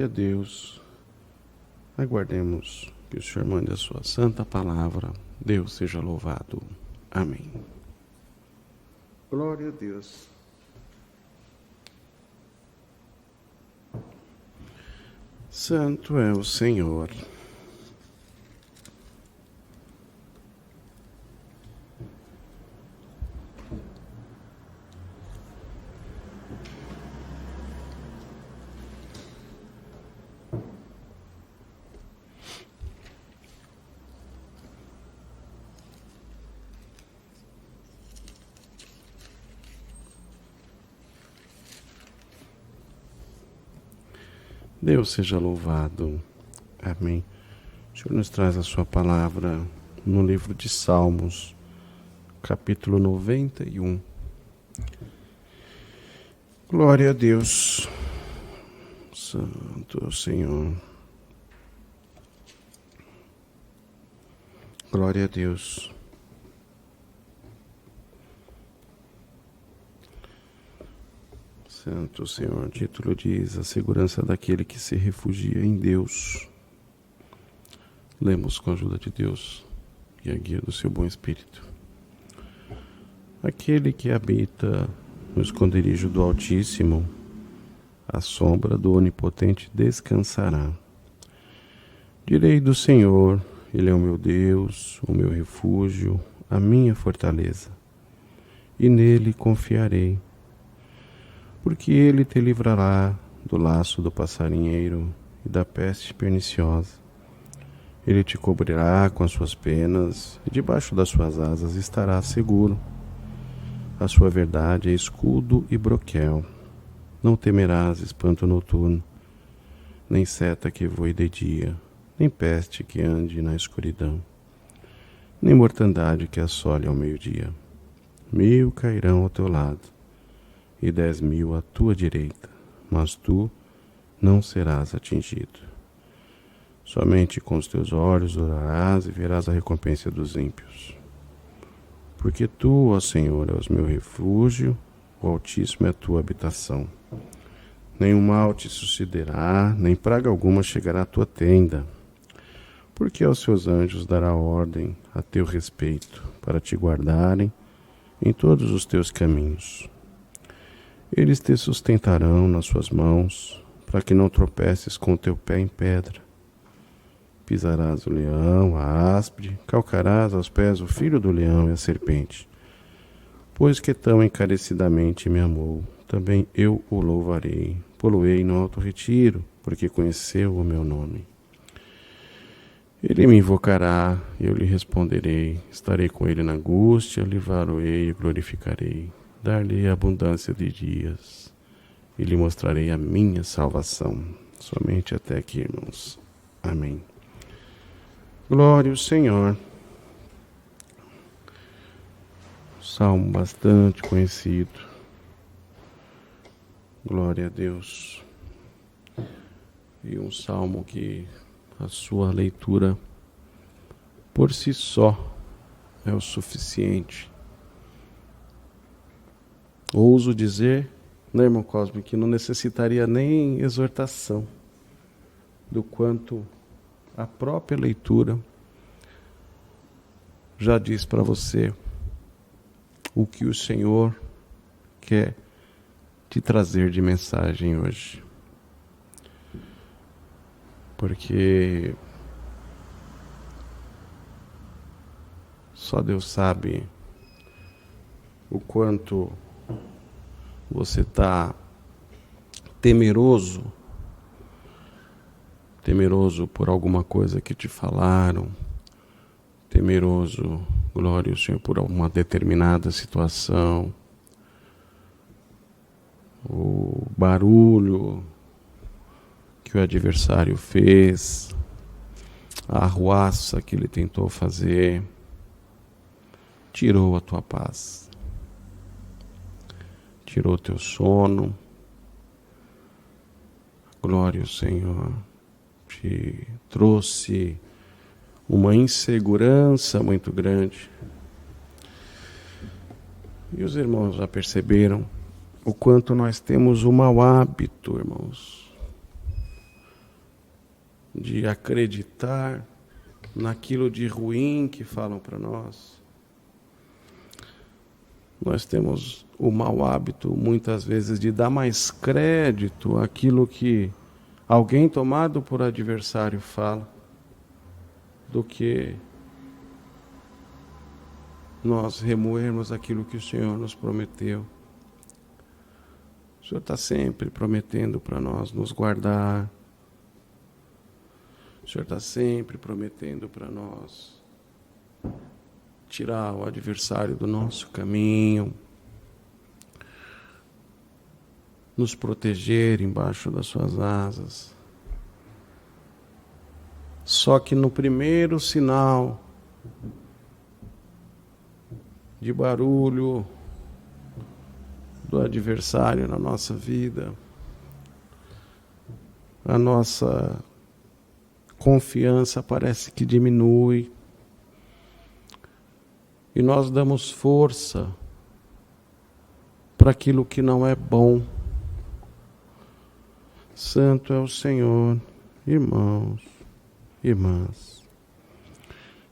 A Deus, aguardemos que o Senhor mande a sua santa palavra. Deus seja louvado. Amém. Glória a Deus. Santo é o Senhor. Deus seja louvado. Amém. O Senhor nos traz a sua palavra no livro de Salmos, capítulo 91. Glória a Deus. Santo é o Senhor. Glória a Deus. Santo Senhor, o título diz: a segurança daquele que se refugia em Deus. Lemos com a ajuda de Deus e a guia do seu bom Espírito. Aquele que habita no esconderijo do Altíssimo, à sombra do Onipotente descansará. Direi do Senhor: Ele é o meu Deus, o meu refúgio, a minha fortaleza, e nele confiarei. Porque ele te livrará do laço do passarinheiro e da peste perniciosa. Ele te cobrirá com as suas penas, e debaixo das suas asas estarás seguro. A sua verdade é escudo e broquel. Não temerás espanto noturno, nem seta que voe de dia, nem peste que ande na escuridão, nem mortandade que assole ao meio-dia. 1000 cairão ao teu lado, e 10.000 à tua direita, mas tu não serás atingido. Somente com os teus olhos orarás e verás a recompensa dos ímpios. Porque tu, ó Senhor, és o meu refúgio, o Altíssimo é a tua habitação. Nenhum mal te sucederá, nem praga alguma chegará à tua tenda. Porque aos seus anjos dará ordem a teu respeito, para te guardarem em todos os teus caminhos. Eles te sustentarão nas suas mãos, para que não tropeces com o teu pé em pedra. Pisarás o leão, a áspide, calcarás aos pés o filho do leão e a serpente. Pois que tão encarecidamente me amou, também eu o louvarei. Poloei no alto retiro, porque conheceu o meu nome. Ele me invocará, e eu lhe responderei. Estarei com ele na angústia, livrá-lo-ei e glorificarei. Dar-lhe abundância de dias, e lhe mostrarei a minha salvação. Somente até aqui, irmãos. Amém. Glória ao Senhor. Salmo bastante conhecido. Glória a Deus. E um salmo que a sua leitura por si só é o suficiente. Ouso dizer, né, irmão Cosme, que não necessitaria nem exortação, do quanto a própria leitura já diz para você o que o Senhor quer te trazer de mensagem hoje. Porque só Deus sabe o quanto você está temeroso por alguma coisa que te falaram, temeroso, glória ao Senhor, por alguma determinada situação, o barulho que o adversário fez, a arruaça que ele tentou fazer, tirou a tua paz. Tirou o teu sono. Glória ao Senhor. Te trouxe uma insegurança muito grande. E os irmãos já perceberam o quanto nós temos o mau hábito, irmãos, de acreditar naquilo de ruim que falam para nós. Nós temos o mau hábito, muitas vezes, de dar mais crédito àquilo que alguém tomado por adversário fala, do que nós remoermos aquilo que o Senhor nos prometeu. O Senhor está sempre prometendo para nós nos guardar. O Senhor está sempre prometendo para nós tirar o adversário do nosso caminho, nos proteger embaixo das suas asas. Só que no primeiro sinal de barulho do adversário na nossa vida, a nossa confiança parece que diminui e nós damos força para aquilo que não é bom. Santo é o Senhor, irmãos, irmãs.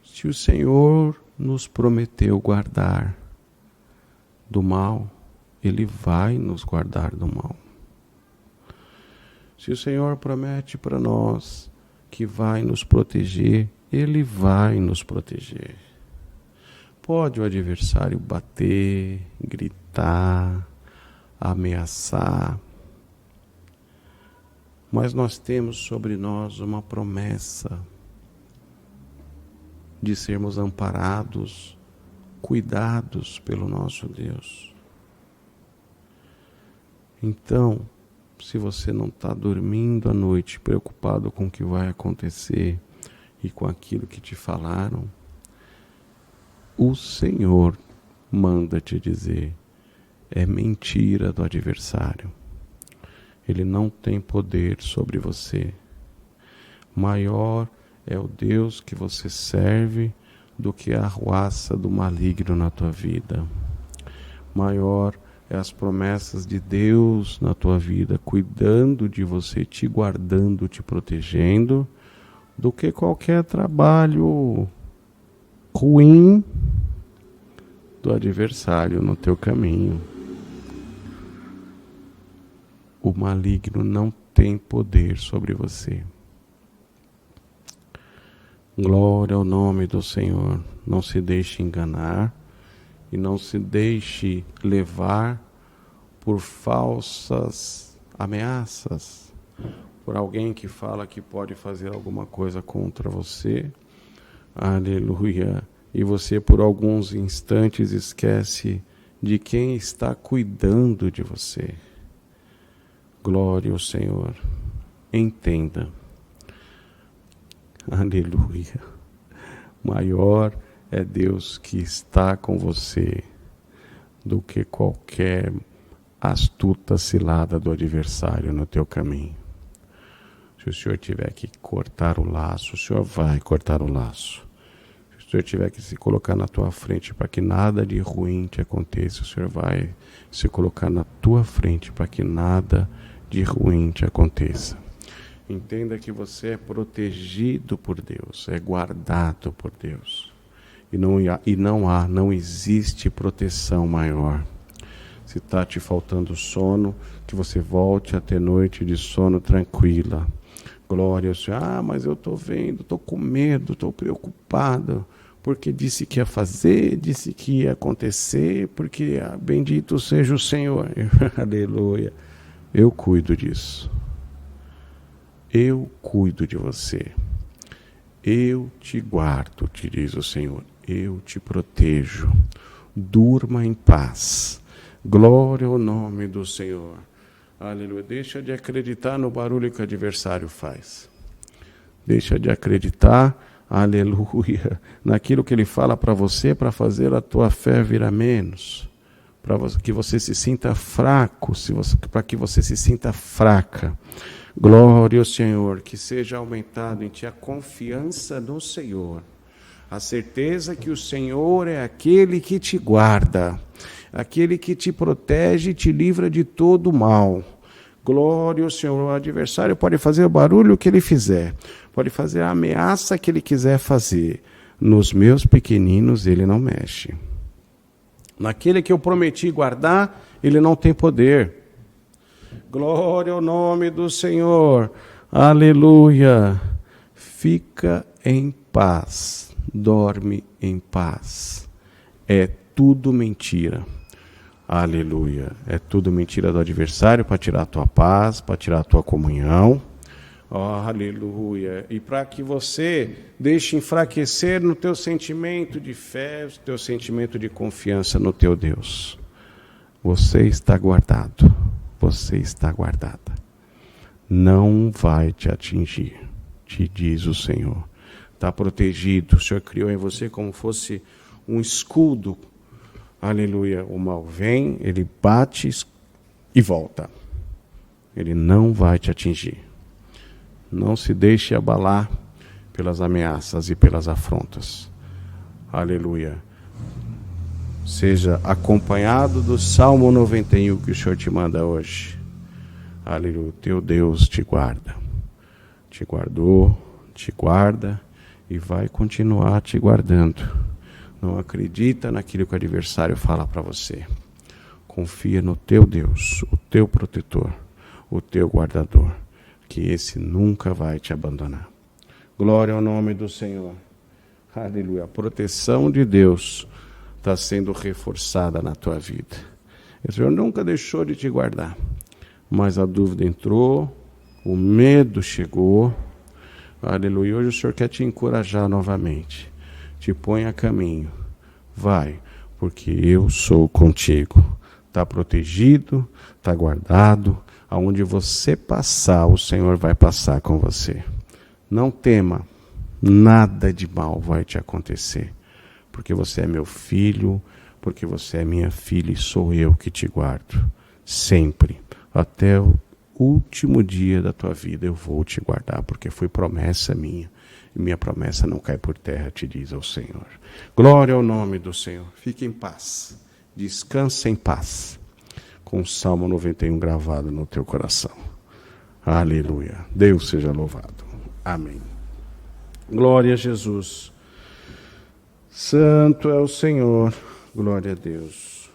Se o Senhor nos prometeu guardar do mal, Ele vai nos guardar do mal. Se o Senhor promete para nós que vai nos proteger, Ele vai nos proteger. Pode o adversário bater, gritar, ameaçar, mas nós temos sobre nós uma promessa de sermos amparados, cuidados pelo nosso Deus. Então, se você não está dormindo à noite preocupado com o que vai acontecer e com aquilo que te falaram, o Senhor manda te dizer, é mentira do adversário. Ele não tem poder sobre você. Maior é o Deus que você serve do que a arruaça do maligno na tua vida. Maior é as promessas de Deus na tua vida, cuidando de você, te guardando, te protegendo, do que qualquer trabalho ruim do adversário no teu caminho. O maligno não tem poder sobre você. Glória ao nome do Senhor. Não se deixe enganar e não se deixe levar por falsas ameaças, por alguém que fala que pode fazer alguma coisa contra você. Aleluia. E você por alguns instantes esquece de quem está cuidando de você. Glória ao Senhor. Entenda. Aleluia. Maior é Deus que está com você do que qualquer astuta cilada do adversário no teu caminho. Se o Senhor tiver que cortar o laço, o Senhor vai cortar o laço. Se o Senhor tiver que se colocar na tua frente para que nada de ruim te aconteça, o Senhor vai se colocar na tua frente para que nada de ruim te aconteça. Entenda que você é protegido por Deus, é guardado por Deus. E não existe proteção maior. Se está te faltando sono, que você volte a ter noite de sono tranquila. Glória ao Senhor. Mas eu estou vendo, estou com medo, estou preocupado, porque disse que ia fazer, disse que ia acontecer, porque bendito seja o Senhor. Aleluia. Eu cuido disso. Eu cuido de você. Eu te guardo, te diz o Senhor. Eu te protejo. Durma em paz. Glória ao nome do Senhor. Aleluia. Deixa de acreditar no barulho que o adversário faz. Deixa de acreditar, aleluia, naquilo que ele fala para você, para fazer a tua fé virar menos. Para que você se sinta fraco, para que você se sinta fraca. Glória ao Senhor, que seja aumentado em ti a confiança no Senhor, a certeza que o Senhor é aquele que te guarda, aquele que te protege e te livra de todo mal. Glória ao Senhor. O adversário pode fazer o barulho que ele fizer, pode fazer a ameaça que ele quiser fazer. Nos meus pequeninos ele não mexe. Naquele que eu prometi guardar, ele não tem poder. Glória ao nome do Senhor. Aleluia. Fica em paz. Dorme em paz. É tudo mentira. Aleluia. É tudo mentira do adversário para tirar a tua paz, para tirar a tua comunhão. Oh, aleluia. E para que você deixe enfraquecer no teu sentimento de fé, no teu sentimento de confiança no teu Deus. Você está guardado. Você está guardada. Não vai te atingir, te diz o Senhor. Está protegido. O Senhor criou em você como fosse um escudo. Aleluia. O mal vem, ele bate e volta. Ele não vai te atingir. Não se deixe abalar pelas ameaças e pelas afrontas. Aleluia. Seja acompanhado do Salmo 91 que o Senhor te manda hoje. Aleluia. Teu Deus te guarda. Te guardou, te guarda e vai continuar te guardando. Não acredita naquilo que o adversário fala para você. Confia no teu Deus, o teu protetor, o teu guardador, que esse nunca vai te abandonar. Glória ao nome do Senhor. Aleluia. A proteção de Deus está sendo reforçada na tua vida. O Senhor nunca deixou de te guardar, mas a dúvida entrou, o medo chegou. Aleluia. Hoje o Senhor quer te encorajar novamente. Te põe a caminho. Vai, porque eu sou contigo. Está protegido, está guardado. Aonde você passar, o Senhor vai passar com você. Não tema, nada de mal vai te acontecer. Porque você é meu filho, porque você é minha filha e sou eu que te guardo. Sempre, até o último dia da tua vida eu vou te guardar, porque foi promessa minha. E minha promessa não cai por terra, te diz ao Senhor. Glória ao nome do Senhor. Fique em paz. Descansa em paz. Com o Salmo 91 gravado no teu coração. Aleluia. Deus seja louvado. Amém. Glória a Jesus. Santo é o Senhor. Glória a Deus.